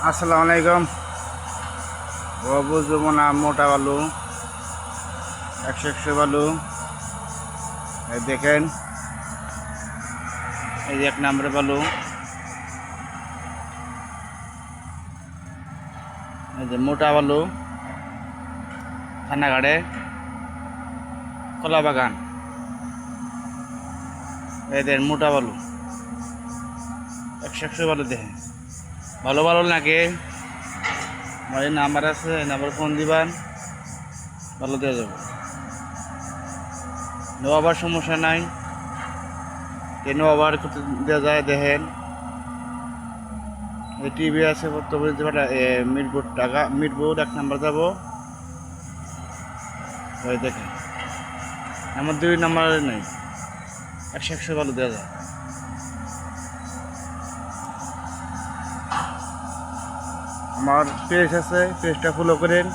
আসসালামু আলাইকুম। বাবু যমুনা মোটা বালু 100 বালু এই দেখেন, এই যে 1 নম্বর বালু, এই যে মোটা বালু থানাঘাটে কলা বাগান। এই দেখেন মোটা বালু 100 বালু দেখেন, ভালো ভালো নাকি আমার এই নাম্বার আছে, এই নাম্বার ফোন দিবেন, ভালো দেওয়া যাবে। নেওয়াবার সমস্যা নাই, নেওয়াবার করতে দেওয়া যায়। দেখেন এই টিভি আছে মিরপুর টাকা, মিরপুর 1 নম্বর যাবো। ওই দেখেন আমার 2 নম্বরে নেই, 100 ভালো দেওয়া যায়। আমার পেজ আছে, পেজটা ফলো করেন।